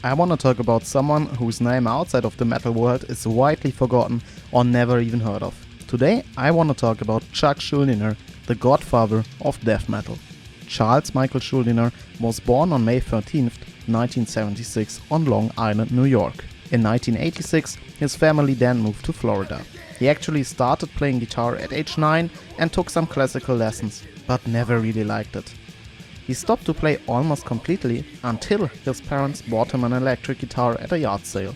I want to talk about someone whose name outside of the metal world is widely forgotten or never even heard of. Today I want to talk about Chuck Schuldiner, the godfather of death metal. Charles Michael Schuldiner was born on May 13th, 1976 on Long Island, New York. In 1986 his family then moved to Florida. He actually started playing guitar at age 9 and took some classical lessons, but never really liked it. He stopped to play almost completely until his parents bought him an electric guitar at a yard sale.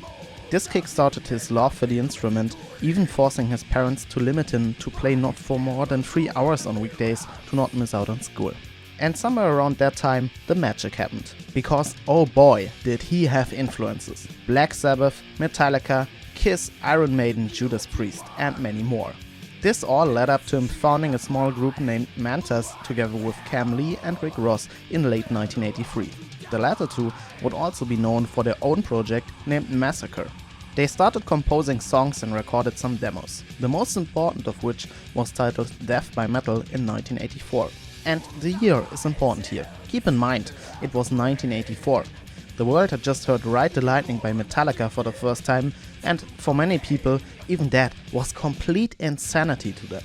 This kick-started his love for the instrument, even forcing his parents to limit him to play not for more than 3 hours on weekdays to not miss out on school. And somewhere around that time, the magic happened. Because oh boy, did he have influences. Black Sabbath, Metallica, Kiss, Iron Maiden, Judas Priest and many more. This all led up to him founding a small group named Mantas together with Cam Lee and Rick Ross in late 1983. The latter two would also be known for their own project named Massacre. They started composing songs and recorded some demos, the most important of which was titled Death by Metal in 1984. And the year is important here. Keep in mind, it was 1984. The world had just heard Ride the Lightning by Metallica for the first time, and for many people, even that was complete insanity to them.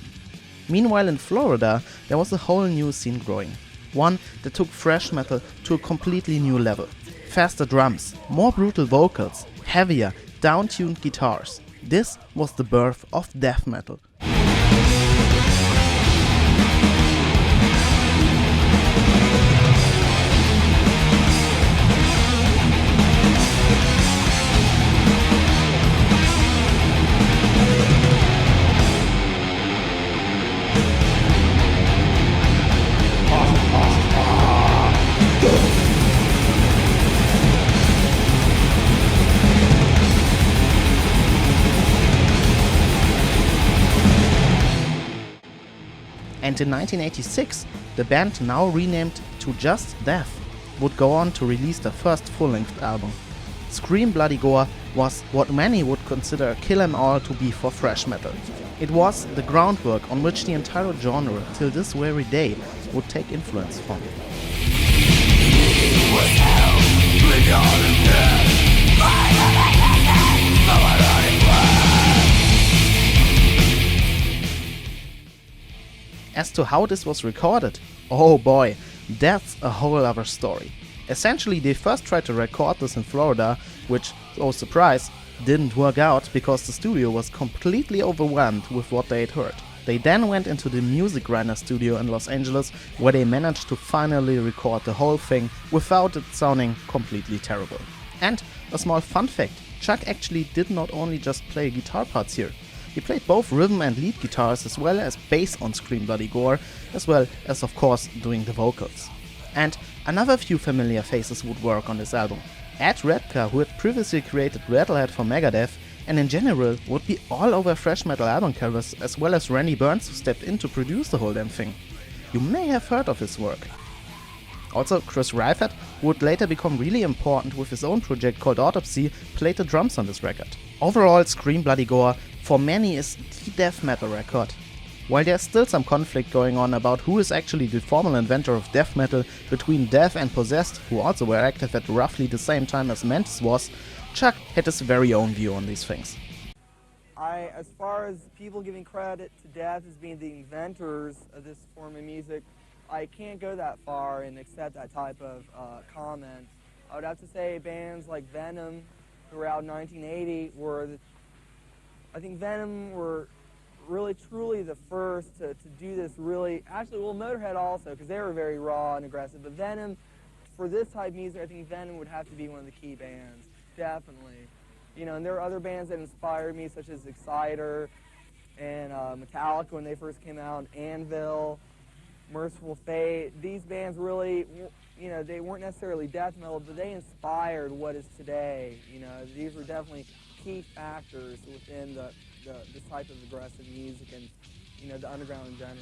Meanwhile in Florida, there was a whole new scene growing. One that took thrash metal to a completely new level. Faster drums, more brutal vocals, heavier, down-tuned guitars. This was the birth of death metal. And in 1986, the band, now renamed to just Death, would go on to release their first full-length album. Scream Bloody Gore was what many would consider a kill 'em all to be for thrash metal. It was the groundwork on which the entire genre, till this very day, would take influence from. As to how this was recorded, oh boy, that's a whole other story. Essentially, they first tried to record this in Florida, which, oh surprise, didn't work out because the studio was completely overwhelmed with what they had heard. They then went into the Music Grinder studio in Los Angeles, where they managed to finally record the whole thing without it sounding completely terrible. And a small fun fact, Chuck actually did not only just play guitar parts here. He played both rhythm and lead guitars as well as bass on Scream Bloody Gore, as well as of course doing the vocals. And another few familiar faces would work on this album. Ed Redka, who had previously created Rattlehead for Megadeth, and in general would be all over thrash metal album covers, as well as Randy Burns, who stepped in to produce the whole damn thing. You may have heard of his work. Also, Chris Reifert, who would later become really important with his own project called Autopsy, played the drums on this record. Overall, Scream Bloody Gore for many is the death metal record. While there's still some conflict going on about who is actually the formal inventor of death metal between Death and Possessed, who also were active at roughly the same time as Mantas was, Chuck had his very own view on these things. As far as people giving credit to Death as being the inventors of this form of music, I can't go that far and accept that type of comment. I would have to say bands like Venom, who were out in 1980, I think Venom were really truly the first to do this really, actually, well, Motorhead also, because they were very raw and aggressive, but Venom, for this type of music, I think Venom would have to be one of the key bands, definitely. You know, and there are other bands that inspired me, such as Exciter and Metallica when they first came out, Anvil, Merciful Fate. These bands really, you know, they weren't necessarily death metal, but they inspired what is today. You know, these were definitely key factors within this type of aggressive music and, you know, the underground in general.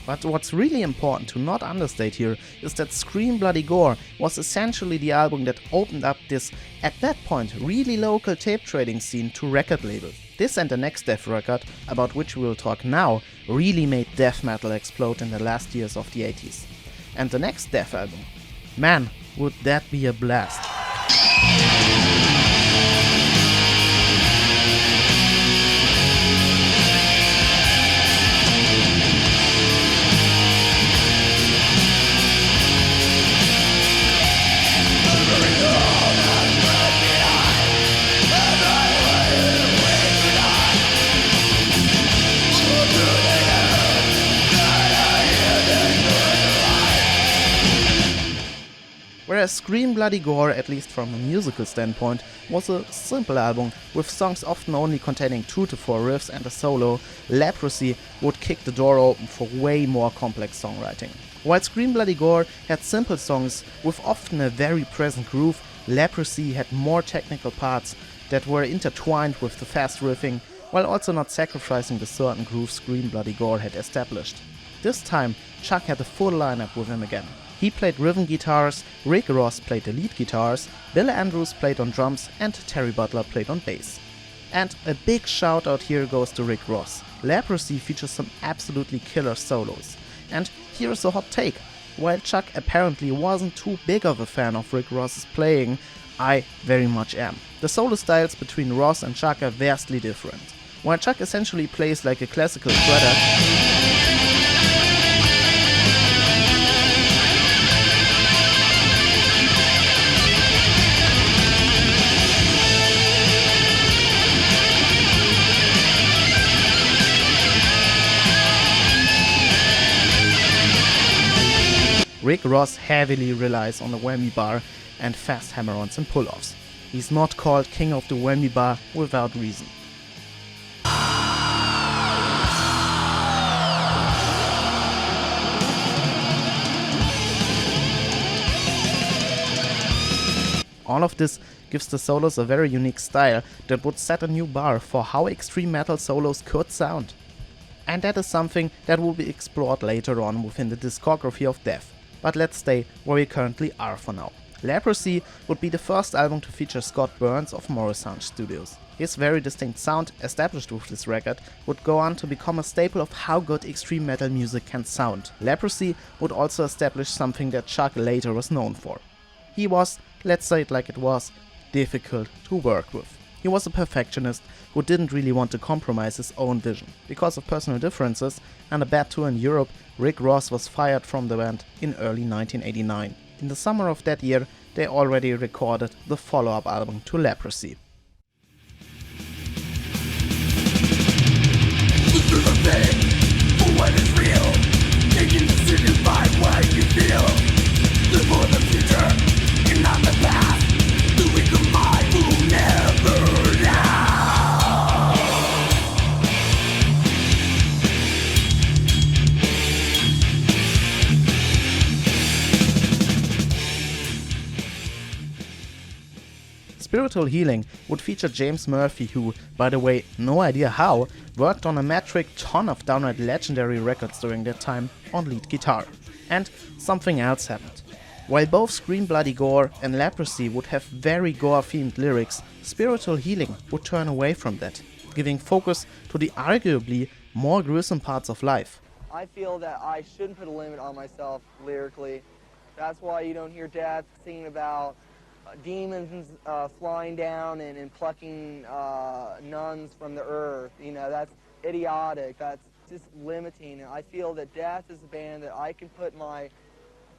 But what's really important to not understate here is that Scream Bloody Gore was essentially the album that opened up this, at that point, really local tape trading scene to record labels. This and the next Death record, about which we will talk now, really made death metal explode in the last years of the 80s. And the next Death album, man, would that be a blast. Whereas Scream Bloody Gore, at least from a musical standpoint, was a simple album with songs often only containing 2 to 4 riffs and a solo, Leprosy would kick the door open for way more complex songwriting. While Scream Bloody Gore had simple songs with often a very present groove, Leprosy had more technical parts that were intertwined with the fast riffing, while also not sacrificing the certain groove Scream Bloody Gore had established. This time, Chuck had a full lineup with him again. He played rhythm guitars, Rick Ross played the lead guitars, Bill Andrews played on drums, and Terry Butler played on bass. And a big shout out here goes to Rick Ross. Leprosy features some absolutely killer solos. And here's a hot take. While Chuck apparently wasn't too big of a fan of Rick Ross's playing, I very much am. The solo styles between Ross and Chuck are vastly different. While Chuck essentially plays like a classical shredder, Rick Ross heavily relies on the whammy bar and fast hammer-ons and pull-offs. He's not called King of the Whammy Bar without reason. All of this gives the solos a very unique style that would set a new bar for how extreme metal solos could sound. And that is something that will be explored later on within the discography of Death. But let's stay where we currently are for now. Leprosy would be the first album to feature Scott Burns of Morrisound Studios. His very distinct sound, established with this record, would go on to become a staple of how good extreme metal music can sound. Leprosy would also establish something that Chuck later was known for. He was, let's say it like it was, difficult to work with. He was a perfectionist who didn't really want to compromise his own vision. Because of personal differences and a bad tour in Europe, Rick Ross was fired from the band in early 1989. In the summer of that year, they already recorded the follow-up album to Leprosy. Through the pain, for what is real, taking decisions by what you feel. Live for the future, and not the past. The weak of mind will never last. Spiritual Healing would feature James Murphy, who, by the way, no idea how, worked on a metric ton of downright legendary records during that time on lead guitar. And something else happened. While both Scream Bloody Gore and Leprosy would have very gore-themed lyrics, Spiritual Healing would turn away from that, giving focus to the arguably more gruesome parts of life. I feel that I shouldn't put a limit on myself lyrically. That's why you don't hear Death singing about demons flying down and plucking nuns from the earth. You know, that's idiotic. That's just limiting. And I feel that Death is a band that I can put my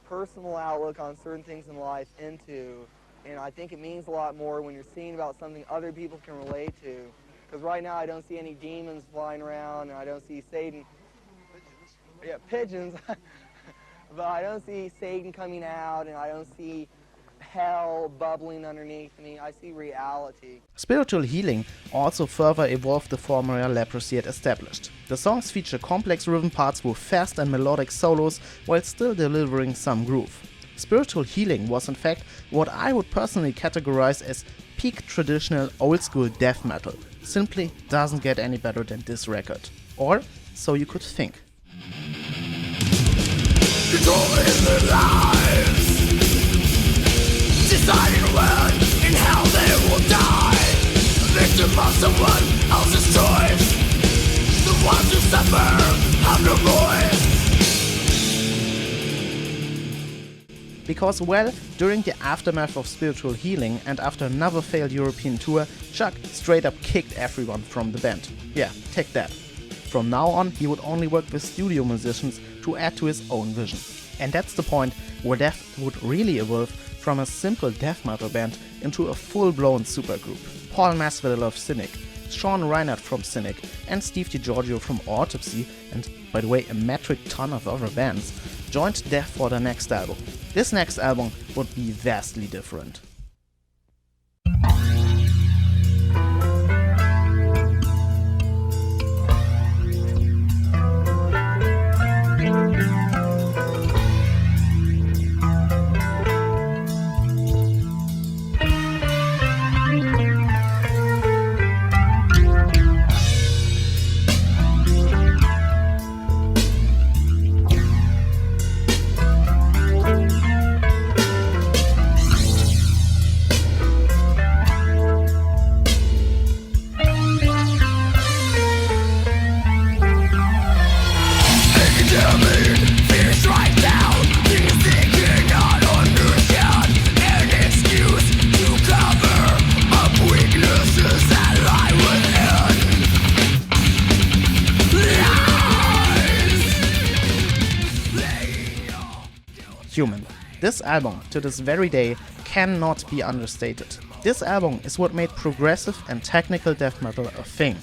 personal outlook on certain things in life into. And I think it means a lot more when you're singing about something other people can relate to. Because right now I don't see any demons flying around, and I don't see Satan. Yeah, pigeons. But I don't see Satan coming out, and I don't see hell bubbling underneath me. I see reality. Spiritual Healing also further evolved the formula Leprosy had established. The songs feature complex rhythm parts with fast and melodic solos while still delivering some groove. Spiritual Healing was in fact what I would personally categorize as peak traditional old school death metal. Simply doesn't get any better than this record. Or so you could think. Controlling their lives, deciding when and how they will die, victim of someone else's choice. The ones who suffer have no voice. Because, well, during the aftermath of Spiritual Healing and after another failed European tour, Chuck straight up kicked everyone from the band. Yeah, take that. From now on, he would only work with studio musicians to add to his own vision. And that's the point where Death would really evolve from a simple death metal band into a full-blown supergroup. Paul Masvidal of Cynic, Sean Reinert from Cynic, and Steve DiGiorgio from Autopsy, and by the way a metric ton of other bands, joined Death for their next album. This next album would be vastly different. Human. This album, to this very day, cannot be understated. This album is what made progressive and technical death metal a thing.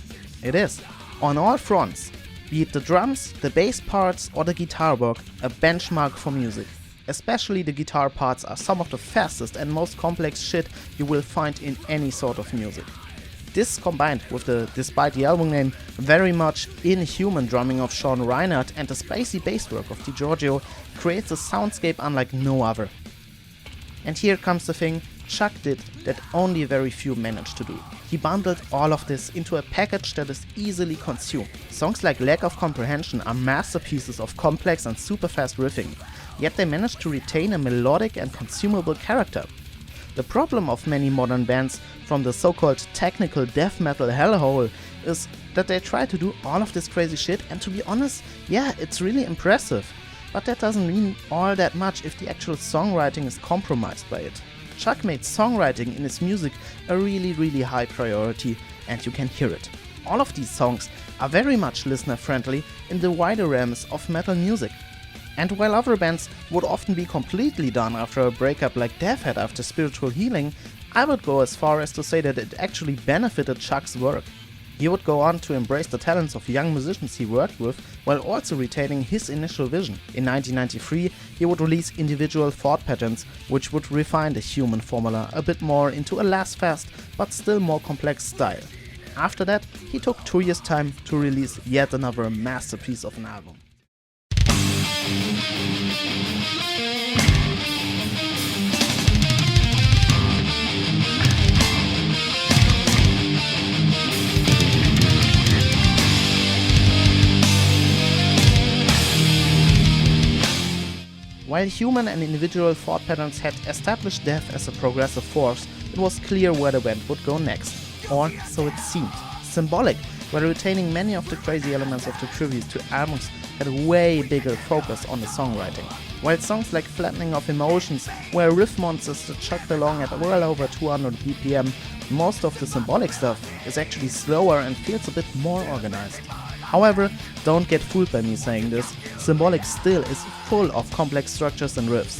It is, on all fronts, be it the drums, the bass parts or the guitar work, a benchmark for music. Especially the guitar parts are some of the fastest and most complex shit you will find in any sort of music. This combined with the, despite the album name, very much inhuman drumming of Sean Reinert and the spicy bass work of DiGiorgio creates a soundscape unlike no other. And here comes the thing Chuck did that only very few managed to do. He bundled all of this into a package that is easily consumed. Songs like Lack of Comprehension are masterpieces of complex and super fast riffing, yet they managed to retain a melodic and consumable character. The problem of many modern bands from the so-called technical death metal hellhole is that they try to do all of this crazy shit, and to be honest, yeah, it's really impressive. But that doesn't mean all that much if the actual songwriting is compromised by it. Chuck made songwriting in his music a really high priority, and you can hear it. All of these songs are very much listener friendly in the wider realms of metal music. And while other bands would often be completely done after a breakup like Death had after Spiritual Healing, I would go as far as to say that it actually benefited Chuck's work. He would go on to embrace the talents of young musicians he worked with, while also retaining his initial vision. In 1993, he would release individual thought patterns, which would refine the Human formula a bit more into a less fast, but still more complex style. After that, he took 2 years' time to release yet another masterpiece of an album. While Human and individual thought patterns had established Death as a progressive force, it was clear where the band would go next, or so it seemed. Symbolic, while retaining many of the crazy elements of the previous two albums, had a way bigger focus on the songwriting. While songs like Flattening of Emotions were riff monsters that chugged along at well over 200 BPM, most of the Symbolic stuff is actually slower and feels a bit more organized. However, don't get fooled by me saying this, Symbolic still is full of complex structures and riffs.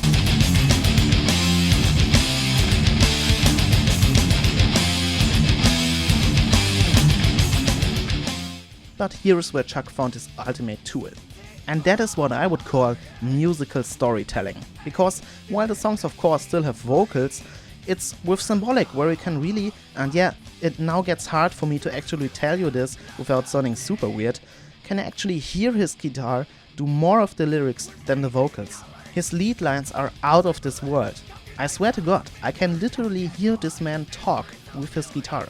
But here's where Chuck found his ultimate tool. And that is what I would call musical storytelling. Because while the songs of course still have vocals, it's with Symbolic where you can really, and yeah, it now gets hard for me to actually tell you this without sounding super weird, can actually hear his guitar do more of the lyrics than the vocals. His lead lines are out of this world. I swear to God, I can literally hear this man talk with his guitar.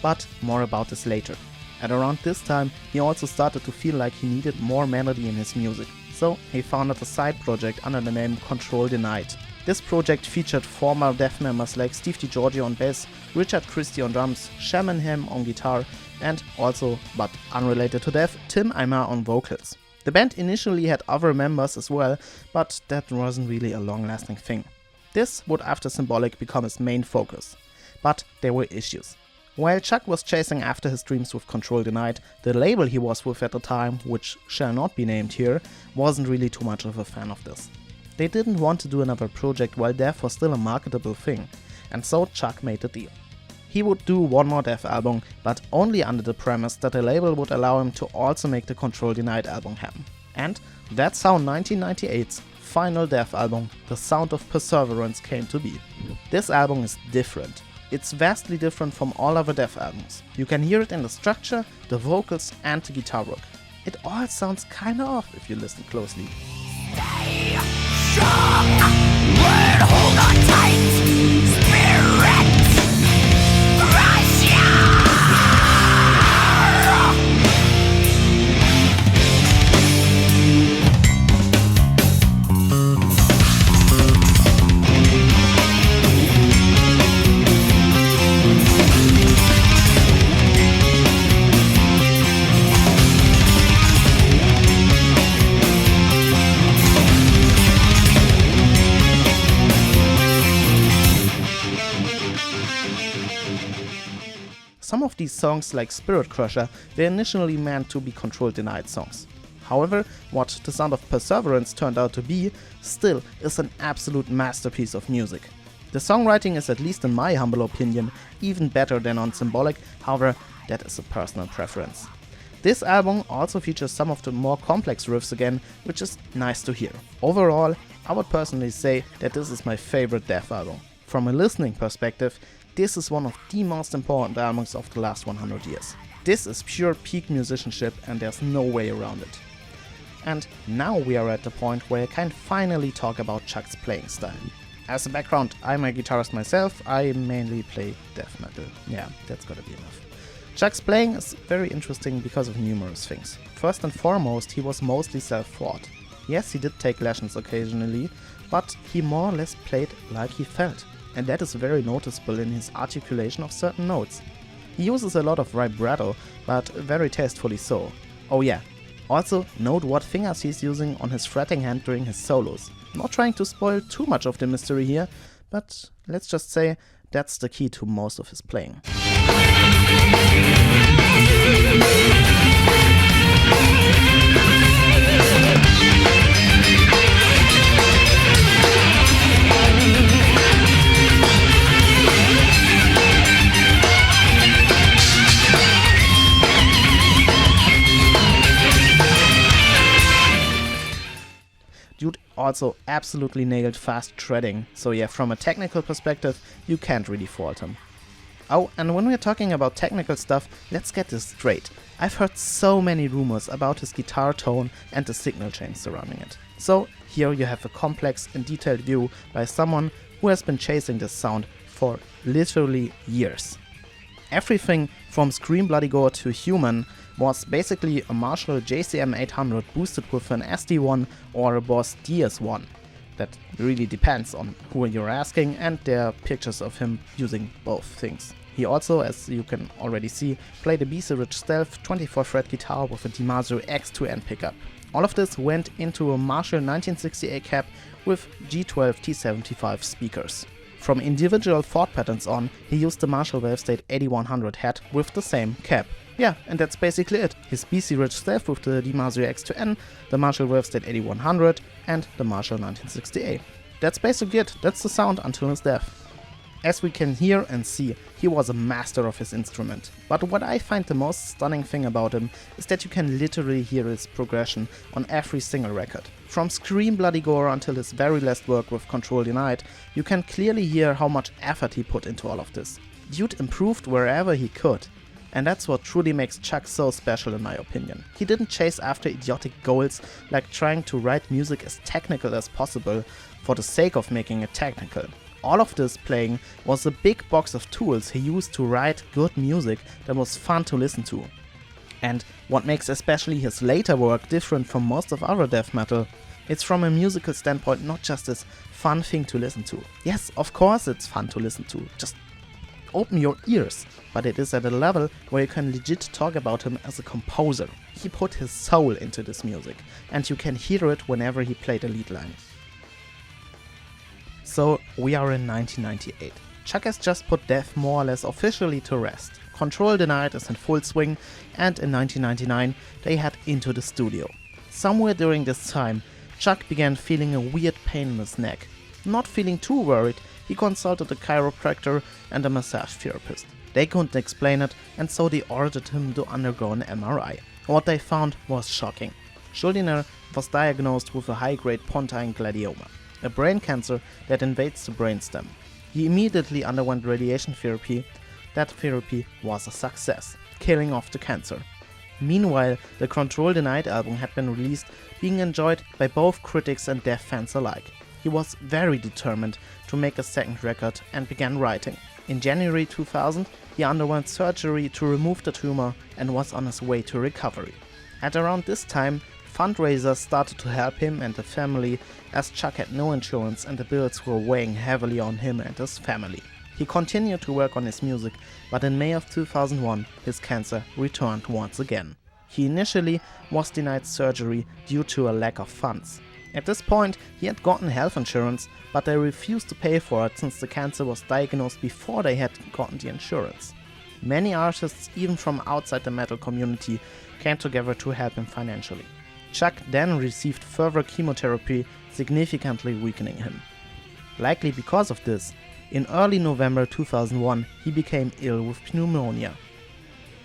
But more about this later. At around this time, he also started to feel like he needed more melody in his music. so he founded a side project under the name Control Denied. This project featured former Death members like Steve DiGiorgio on bass, Richard Christie on drums, Shaman Ham on guitar, and also, but unrelated to Death, Tim Aymar on vocals. The band initially had other members as well, but that wasn't really a long-lasting thing. This would after Symbolic become his main focus. But there were issues. While Chuck was chasing after his dreams with Control Denied, the label he was with at the time, which shall not be named here, wasn't really too much of a fan of this. They didn't want to do another project while Death was still a marketable thing, and so Chuck made the deal. He would do one more Death album, but only under the premise that the label would allow him to also make the Control Denied album happen. And that's how 1998's final Death album, The Sound of Perseverance, came to be. This album is different. It's vastly different from all other Death albums. You can hear it in the structure, the vocals and the guitar work. It all sounds kinda off if you listen closely. Stay strong, but hold on tight, spirit, Russia! Some of these songs, like Spirit Crusher, were initially meant to be Control Denied songs. However, what The Sound of Perseverance turned out to be, still is an absolute masterpiece of music. The songwriting is, at least in my humble opinion, even better than on Symbolic, however, that is a personal preference. This album also features some of the more complex riffs again, which is nice to hear. Overall, I would personally say that this is my favorite Death album. From a listening perspective, this is one of the most important albums of the last 100 years. This is pure peak musicianship and there's no way around it. And now we are at the point where I can finally talk about Chuck's playing style. As a background, I'm a guitarist myself, I mainly play death metal. Yeah, that's gotta be enough. Chuck's playing is very interesting because of numerous things. First and foremost, he was mostly self-taught. Yes, he did take lessons occasionally, but he more or less played like he felt. And that is very noticeable in his articulation of certain notes. He uses a lot of vibrato, but very tastefully so. Oh yeah, also note what fingers he's using on his fretting hand during his solos. Not trying to spoil too much of the mystery here, but let's just say that's the key to most of his playing. Dude also absolutely nailed fast treading, so yeah, from a technical perspective, you can't really fault him. Oh, and when we're talking about technical stuff, let's get this straight. I've heard so many rumors about his guitar tone and the signal chain surrounding it. So here you have a complex and detailed view by someone who has been chasing this sound for literally years. Everything from Scream Bloody Gore to Human was basically a Marshall JCM 800 boosted with an SD1 or a Boss DS1. That really depends on who you're asking, and there are pictures of him using both things. He also, as you can already see, played a BC Rich Stealth 24-fret guitar with a DiMarzio X2N pickup. All of this went into a Marshall 1968 cab with G12 T75 speakers. From individual thought patterns on, he used the Marshall Wavestate 8100 head with the same cab. Yeah, and that's basically it. His BC Rich Stealth with the DiMarzio X2N, the Marshall Wavestate 8100 and the Marshall 1968. That's basically it, that's the sound until his death. As we can hear and see, he was a master of his instrument. But what I find the most stunning thing about him is that you can literally hear his progression on every single record. From Scream Bloody Gore until his very last work with Control Denied, you can clearly hear how much effort he put into all of this. Dude improved wherever he could. And that's what truly makes Chuck so special in my opinion. He didn't chase after idiotic goals like trying to write music as technical as possible for the sake of making it technical. All of this playing was a big box of tools he used to write good music that was fun to listen to. And what makes especially his later work different from most of other death metal, it's from a musical standpoint not just this fun thing to listen to. Yes, of course it's fun to listen to, just open your ears, but it is at a level where you can legit talk about him as a composer. He put his soul into this music, and you can hear it whenever he played a lead line. So we are in 1998. Chuck has just put death more or less officially to rest. Control Denied is in full swing, and in 1999 they head into the studio. Somewhere during this time, Chuck began feeling a weird pain in his neck. Not feeling too worried, he consulted a chiropractor and a massage therapist. They couldn't explain it, and so they ordered him to undergo an MRI. What they found was shocking. Schuldiner was diagnosed with a high-grade pontine glioma, a brain cancer that invades the brainstem. He immediately underwent radiation therapy. That therapy was a success, killing off the cancer. Meanwhile, the Control Denied album had been released, being enjoyed by both critics and death fans alike. He was very determined to make a second record and began writing. In January 2000, he underwent surgery to remove the tumor and was on his way to recovery. At around this time, fundraisers started to help him and the family, as Chuck had no insurance and the bills were weighing heavily on him and his family. He continued to work on his music, but in May of 2001, his cancer returned once again. He initially was denied surgery due to a lack of funds. At this point, he had gotten health insurance, but they refused to pay for it since the cancer was diagnosed before they had gotten the insurance. Many artists, even from outside the metal community, came together to help him financially. Chuck then received further chemotherapy, significantly weakening him. Likely because of this, in early November 2001, he became ill with pneumonia.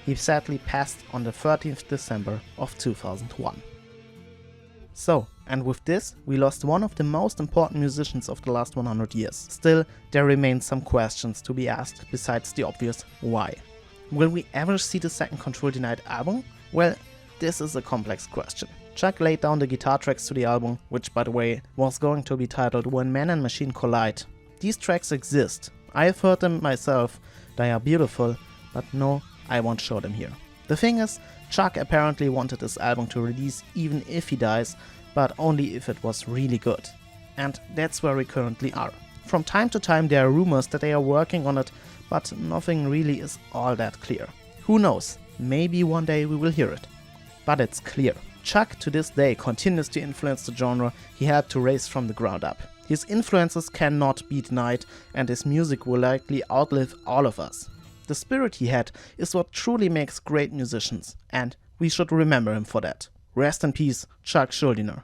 He sadly passed on the 13th December of 2001. So, and with this, we lost one of the most important musicians of the last 100 years. Still, there remain some questions to be asked besides the obvious why. Will we ever see the second Control Denied album? Well, this is a complex question. Chuck laid down the guitar tracks to the album, which by the way was going to be titled When Man and Machine Collide. These tracks exist. I have heard them myself, they are beautiful, but no, I won't show them here. The thing is, Chuck apparently wanted this album to release even if he dies, but only if it was really good. And that's where we currently are. From time to time there are rumors that they are working on it, but nothing really is all that clear. Who knows, maybe one day we will hear it. But it's clear. Chuck to this day continues to influence the genre he helped to raise from the ground up. His influences cannot be denied, and his music will likely outlive all of us. The spirit he had is what truly makes great musicians, and we should remember him for that. Rest in peace, Chuck Schuldiner.